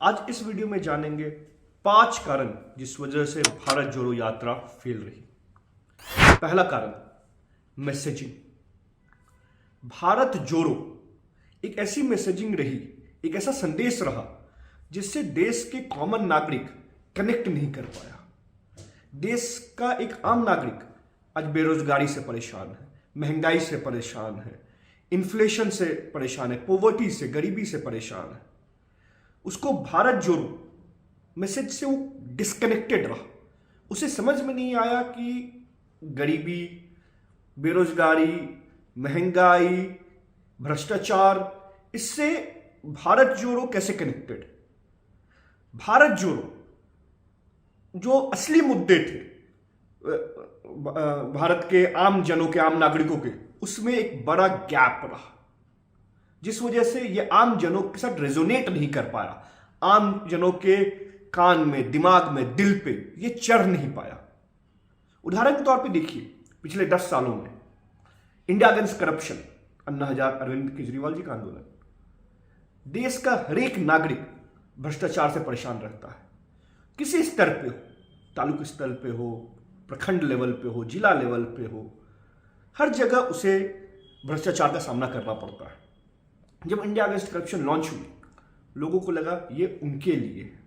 आज इस वीडियो में जानेंगे 5 कारण जिस वजह से भारत जोड़ो यात्रा फेल रही। पहला कारण, मैसेजिंग। भारत जोड़ो एक ऐसी मैसेजिंग रही, एक ऐसा संदेश रहा जिससे देश के कॉमन नागरिक कनेक्ट नहीं कर पाया। देश का एक आम नागरिक आज बेरोजगारी से परेशान है, महंगाई से परेशान है, इन्फ्लेशन से परेशान है, पॉवर्टी से, गरीबी से परेशान है। उसको भारत जोड़ो मैसेज से वो डिस्कनेक्टेड रहा। उसे समझ में नहीं आया कि गरीबी, बेरोजगारी, महंगाई, भ्रष्टाचार, इससे भारत जोड़ो कैसे कनेक्टेड। भारत जोड़ो जो असली मुद्दे थे भारत के आम जनों के, आम नागरिकों के, उसमें एक बड़ा गैप रहा जिस वजह से ये आम जनों के साथ रेजोनेट नहीं कर पाया। आम जनों के कान में, दिमाग में, दिल पे ये चढ़ नहीं पाया। उदाहरण के तौर पे देखिए, पिछले 10 सालों में India against corruption, Anna Hazare, Arvind Kejriwal ji का आंदोलन, देश का हर एक नागरिक भ्रष्टाचार से परेशान रहता है। किसी स्तर पे हो, तालुक स्तर पे हो, प्रखंड लेवल पे हो, जिला लेवल पे हो, हर जगह उसे भ्रष्टाचार का सामना करना पड़ता है। जब इंडिया अगेंस्ट करप्शन लॉन्च हुई, लोगों को लगा ये उनके लिए है,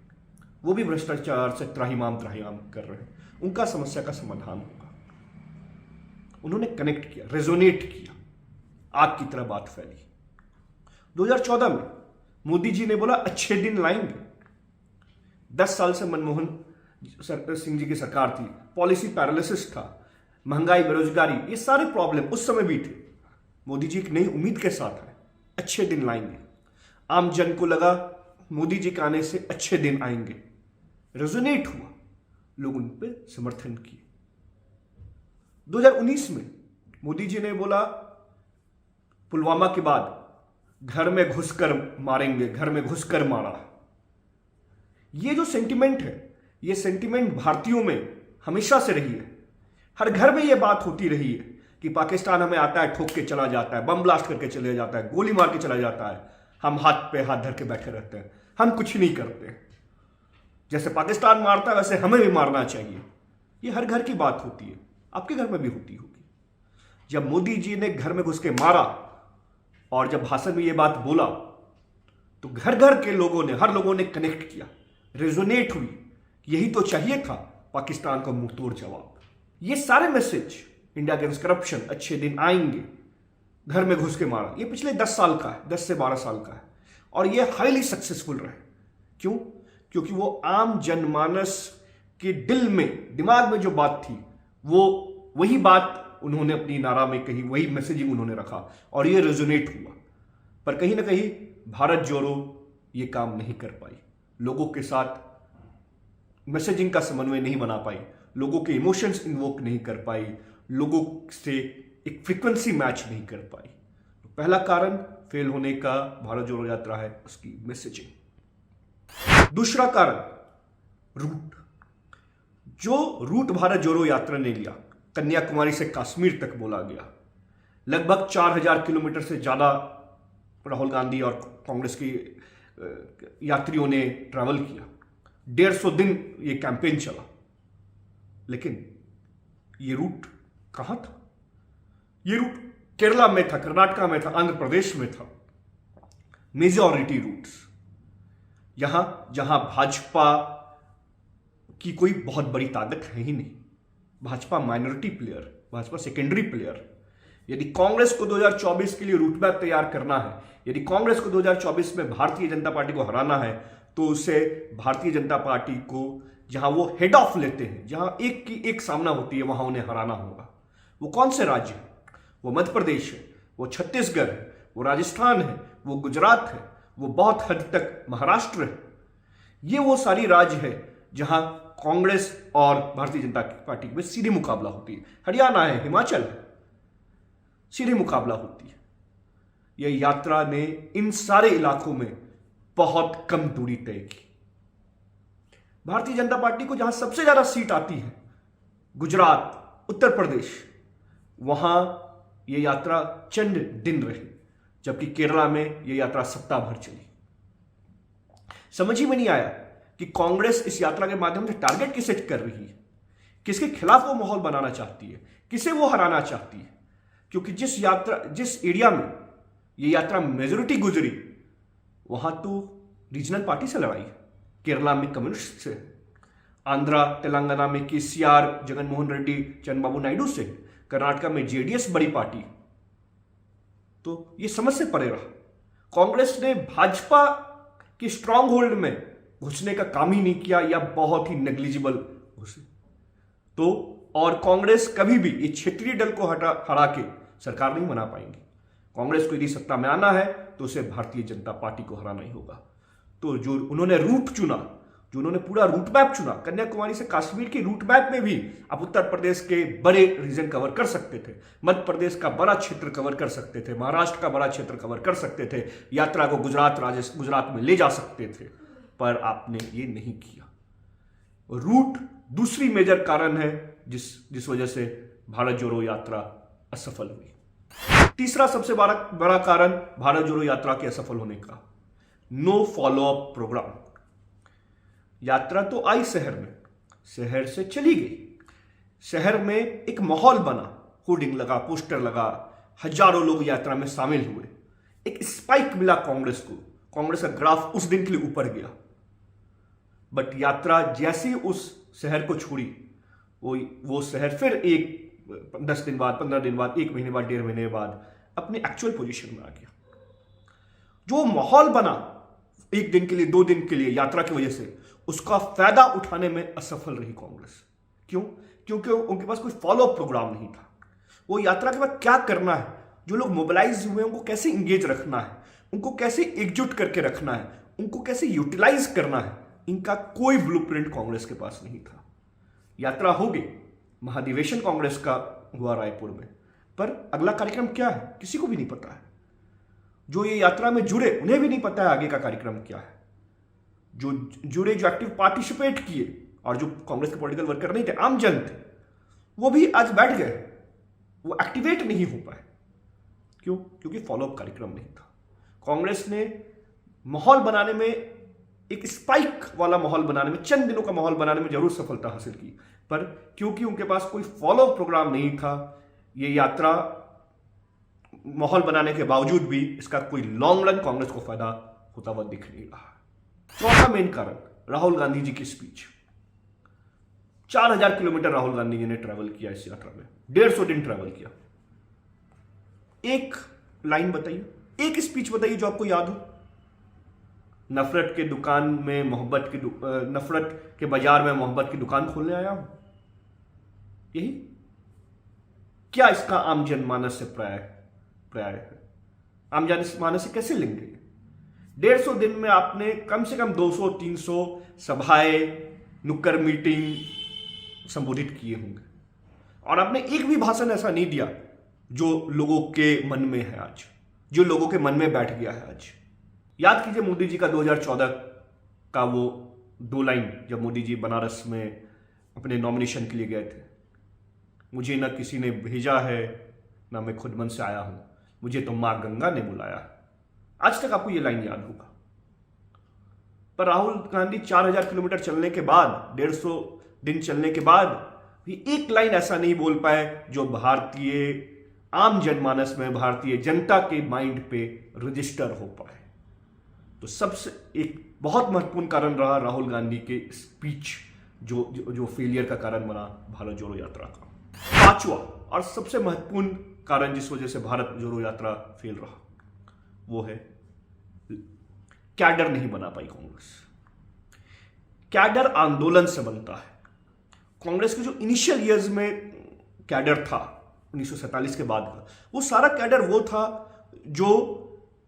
वो भी भ्रष्टाचार से त्राहिमाम कर रहे हैं, उनका समस्या का समाधान होगा। उन्होंने कनेक्ट किया, रेजोनेट किया, आग की तरह बात फैली। 2014 में मोदी जी ने बोला अच्छे दिन लाएंगे। 10 साल से मनमोहन सिंह जी की सरकार थी, पॉलिसी पैरालिसिस था, महंगाई, बेरोजगारी, ये सारे प्रॉब्लम उस समय भी थे। मोदी जी एक नई उम्मीद के साथ आए, अच्छे दिन लाएंगे। आम जन को लगा मोदी जी के आने से अच्छे दिन आएंगे, रेजोनेट हुआ, लोग उन पर समर्थन किए। 2019 में मोदी जी ने बोला पुलवामा के बाद घर में घुसकर मारेंगे, घर में घुसकर मारा। ये जो सेंटिमेंट है, ये सेंटिमेंट भारतीयों में हमेशा से रही है। हर घर में ये बात होती रही है कि पाकिस्तान हमें आता है, ठोक के चला जाता है, बम ब्लास्ट करके चले जाता है, गोली मार के चला जाता है, हम हाथ पे हाथ धर के बैठे रहते हैं, हम कुछ नहीं करते। जैसे पाकिस्तान मारता है वैसे हमें भी मारना चाहिए। ये हर घर की बात होती है, आपके घर में भी होती होगी। जब मोदी जी ने घर में घुस के मारा और जब भाषण में ये बात बोला, तो घर घर के लोगों ने, हर लोगों ने कनेक्ट किया, रेजोनेट हुई। यही तो चाहिए था पाकिस्तान का मुंहतोड़ जवाब। ये सारे मैसेज, इंडिया अगेंस्ट करप्शन, अच्छे दिन आएंगे, घर में घुस के मारा, ये पिछले 10 साल का है, 10 से 12 साल का है, और ये हाईली सक्सेसफुल रहे। क्यों? क्योंकि वो आम जनमानस के दिल में, दिमाग में जो बात थी, वो वही बात उन्होंने अपनी नारा में कही, वही मैसेजिंग उन्होंने रखा और ये रेजोनेट हुआ। पर कहीं ना कहीं भारत जोड़ो ये काम नहीं कर पाई, लोगों के साथ मैसेजिंग का समन्वय नहीं बना पाई, लोगों के इमोशंस इन्वोक नहीं कर पाई, लोगों से एक फ्रीक्वेंसी मैच नहीं कर पाई। तो पहला कारण फेल होने का भारत जोड़ो यात्रा है उसकी मैसेजिंग। दूसरा कारण, रूट। जो रूट भारत जोड़ो यात्रा ने लिया, कन्याकुमारी से कश्मीर तक बोला गया, लगभग 4000 किलोमीटर से ज्यादा राहुल गांधी और कांग्रेस की यात्रियों ने ट्रैवल किया। 150 दिन ये कैंपेन चला, लेकिन ये रूट कहां था? ये रूट केरला में था, कर्नाटका में था, आंध्र प्रदेश में था। मेजॉरिटी रूट्स यहां जहां भाजपा की कोई बहुत बड़ी ताकत है ही नहीं, Bhajpa minority player, Bhajpa secondary player. यदि कांग्रेस को 2024 के लिए रूट मैप तैयार करना है, यदि कांग्रेस को 2024 में भारतीय जनता पार्टी को हराना है, तो उसे भारतीय जनता पार्टी को जहां वो हेड ऑफ लेते हैं, जहां एक की एक सामना होती है, वहां उन्हें हराना होगा। वो कौन से राज्य है? वो मध्य प्रदेश है, वो छत्तीसगढ़ है, वो राजस्थान है, वो गुजरात है, वो बहुत हद तक महाराष्ट्र है। ये वो सारी राज्य है जहां कांग्रेस और भारतीय जनता पार्टी में सीधी मुकाबला होती है। हरियाणा है, हिमाचल है, सीधी मुकाबला होती है। यह यात्रा ने इन सारे इलाकों में बहुत कम दूरी तय की। भारतीय जनता पार्टी को जहां सबसे ज्यादा सीट आती है, गुजरात, उत्तर प्रदेश, वहां यह यात्रा चंद दिन रही, जबकि केरला में यह यात्रा सप्ताह भर चली। समझ ही में नहीं आया कि कांग्रेस इस यात्रा के माध्यम से टारगेट किसे कर रही है, किसके खिलाफ वो माहौल बनाना चाहती है, किसे वो हराना चाहती है। क्योंकि जिस एरिया में ये यात्रा मेजोरिटी गुजरी, वहां तो रीजनल पार्टी से लड़ाई है। केरला में कम्युनिस्ट से, आंध्रा तेलंगाना में केसीआर, जगनमोहन रेड्डी, चंद्रबाबू नायडू से, कर्नाटका में जेडीएस बड़ी पार्टी। तो ये समझ से परे रहा। कांग्रेस ने भाजपा के स्ट्रांग होल्ड में घुसने का काम ही नहीं किया या बहुत ही नेग्लिजिबल घुसे। तो और कांग्रेस कभी भी इस क्षेत्रीय दल को हरा के सरकार नहीं बना पाएंगी। कांग्रेस को यदि सत्ता में आना है तो उसे भारतीय जनता पार्टी को हराना ही होगा। तो जो उन्होंने रूट चुना, जो उन्होंने पूरा रूट मैप चुना, कन्याकुमारी से कश्मीर के रूट मैप में भी आप उत्तर प्रदेश के बड़े रीजन कवर कर सकते थे, मध्य प्रदेश का बड़ा क्षेत्र कवर कर सकते थे, महाराष्ट्र का बड़ा क्षेत्र कवर कर सकते थे, यात्रा को गुजरात में ले जा सकते थे, पर आपने ये नहीं किया। रूट दूसरी मेजर कारण है जिस वजह से भारत जोड़ो यात्रा असफल हुई। तीसरा सबसे बड़ा कारण भारत जोड़ो यात्रा के असफल होने का, नो फॉलोअप प्रोग्राम। यात्रा तो आई शहर में, शहर से चली गई, शहर में एक माहौल बना, होर्डिंग लगा, पोस्टर लगा, हजारों लोग यात्रा में शामिल हुए, एक स्पाइक मिला कांग्रेस को, कांग्रेस का ग्राफ उस दिन के लिए ऊपर गया। बट यात्रा जैसे उस शहर को छोड़ी, वो शहर फिर 10 दिन बाद, 15 दिन बाद, 1 महीने बाद, 1.5 महीने बाद अपने एक्चुअल पोजीशन में आ गया। जो माहौल बना 1 दिन के लिए, 2 दिन के लिए यात्रा की वजह से, उसका फायदा उठाने में असफल रही कांग्रेस। क्यों? क्योंकि उनके पास कोई फॉलोअप प्रोग्राम नहीं था। वो यात्रा के बाद क्या करना है, जो लोग मोबिलाइज हुए उनको कैसे इंगेज रखना है, उनको कैसे एकजुट करके रखना है, उनको कैसे यूटिलाइज करना है, इनका कोई ब्लूप्रिंट कांग्रेस के पास नहीं था। यात्रा हो गई, महाधिवेशन कांग्रेस का हुआ रायपुर में, पर अगला कार्यक्रम क्या है किसी को भी नहीं पता है। जो ये यात्रा में जुड़े उन्हें भी नहीं पता है आगे का कार्यक्रम क्या है। जो जुड़े, जो एक्टिव पार्टिसिपेट किए और जो कांग्रेस के पॉलिटिकल वर्कर नहीं थे, आम जन थे, वो भी आज बैठ गए, वो एक्टिवेट नहीं हो पाए। क्यों? क्योंकि फॉलोअप कार्यक्रम नहीं था। कांग्रेस ने माहौल बनाने में, एक स्पाइक वाला माहौल बनाने में, चंद दिनों का माहौल बनाने में जरूर सफलता हासिल की, पर क्योंकि उनके पास कोई फॉलोअप प्रोग्राम नहीं था, ये यात्रा माहौल बनाने के बावजूद भी इसका कोई लॉन्ग रन कांग्रेस को फायदा होता हुआ दिख नहीं रहा। चौथा मेन कारण, राहुल गांधी जी की स्पीच। 4000 किलोमीटर राहुल गांधी जी ने ट्रैवल किया इस यात्रा में, 150 दिन ट्रैवल किया। एक लाइन बताइए, एक स्पीच बताइए जो आपको याद हो। नफरत के दुकान में मोहब्बत की, नफरत के बाजार में मोहब्बत की दुकान खोलने आया हूं, यही क्या इसका आम जनमानस से प्राय है? आम जनमानस से कैसे लिंक है? 150 दिन में आपने कम से कम 200-300 सभाएं, नुक्कड़ मीटिंग संबोधित किए होंगे, और आपने एक भी भाषण ऐसा नहीं दिया जो लोगों के मन में है आज, जो लोगों के मन में बैठ गया है आज। याद कीजिए मोदी जी का 2014 का वो 2 लाइन, जब मोदी जी बनारस में अपने नॉमिनेशन के लिए गए थे, मुझे न किसी ने भेजा है ना मैं खुद मन से आया हूं, मुझे तो मां गंगा ने बुलाया। आज तक आपको ये लाइन याद होगा। पर राहुल गांधी 4000 किलोमीटर चलने के बाद, 150 दिन चलने के बाद भी एक लाइन ऐसा नहीं बोल पाए जो भारतीय आम जनमानस में, भारतीय जनता के माइंड पे रजिस्टर हो पाए। तो सबसे एक बहुत महत्वपूर्ण कारण रहा राहुल गांधी के स्पीच, जो फेलियर का कारण बना भारत जोड़ो यात्रा का। पांचवा और सबसे महत्वपूर्ण कारण जिस वजह से भारत जोड़ो यात्रा फेल रहा, वो है कैडर नहीं बना पाई कांग्रेस। कैडर आंदोलन से बनता है। कांग्रेस के जो इनिशियल ईयर्स में कैडर था 1947 के बाद का, वो सारा कैडर वो था जो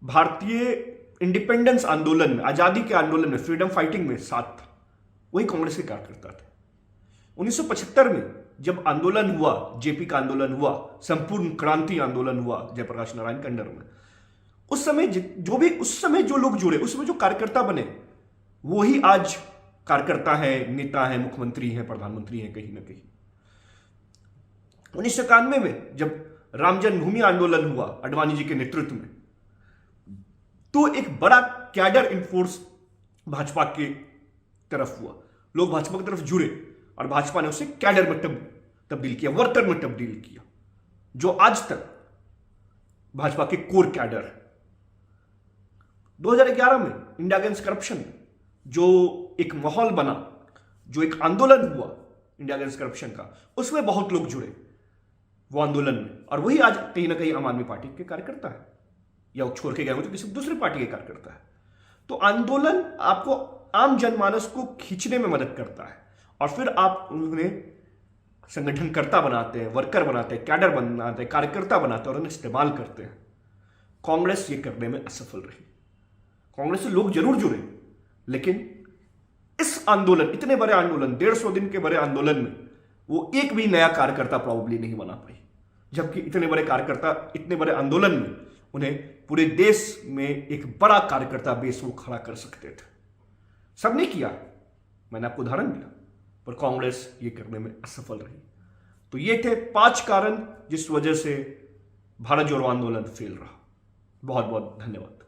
भारतीय इंडिपेंडेंस आंदोलन में, आजादी के आंदोलन में, फ्रीडम फाइटिंग में साथ था। वही कांग्रेस के कार्यकर्ता थे। 1975 में जब आंदोलन हुआ, जेपी का आंदोलन हुआ, संपूर्ण क्रांति आंदोलन हुआ जयप्रकाश नारायण के अंडर में, उस समय जो लोग जुड़े, उस समय जो कार्यकर्ता बने, वो ही आज कार्यकर्ता है, नेता है, मुख्यमंत्री है, प्रधानमंत्री है कहीं ना कहीं। 1991 में जब राम जन्मभूमि आंदोलन हुआ आडवाणी जी के नेतृत्व में, तो एक बड़ा कैडर इन्फोर्स भाजपा की तरफ हुआ, लोग भाजपा की तरफ जुड़े और भाजपा ने उसे कैडर में तब्दील किया, वर्कर में तब्दील किया, जो आज तक भाजपा के कोर कैडर है। 2011 में इंडिया अगेंस्ट करप्शन जो एक माहौल बना, जो एक आंदोलन हुआ इंडिया अगेंस्ट करप्शन का, उसमें बहुत लोग जुड़े वो आंदोलन में, और वही आज कहीं ना कहीं आम आदमी पार्टी के कार्यकर्ता है, या वो छोड़ के गए हो तो किसी दूसरी पार्टी के कार्यकर्ता है। तो आंदोलन आपको आम जनमानस को खींचने में मदद करता है, और फिर आप उन्हें संगठनकर्ता बनाते हैं, वर्कर बनाते हैं, कैडर बनाते हैं, कार्यकर्ता बनाते हैं और उन्हें इस्तेमाल करते हैं। कांग्रेस ये करने में असफल रही। कांग्रेस से लोग जरूर जुड़े, लेकिन इस आंदोलन, इतने बड़े आंदोलन, 150 दिन के बड़े आंदोलन में वो एक भी नया कार्यकर्ता प्रॉब्ली नहीं बना पाई, जबकि इतने बड़े कार्यकर्ता, इतने बड़े आंदोलन में उन्हें पूरे देश में एक बड़ा कार्यकर्ता बेस वो खड़ा कर सकते थे। सब ने किया, मैंने आपको उदाहरण दिया, पर कांग्रेस ये करने में असफल रही। तो ये थे 5 कारण जिस वजह से भारत जोड़ो आंदोलन फेल रहा। बहुत बहुत धन्यवाद।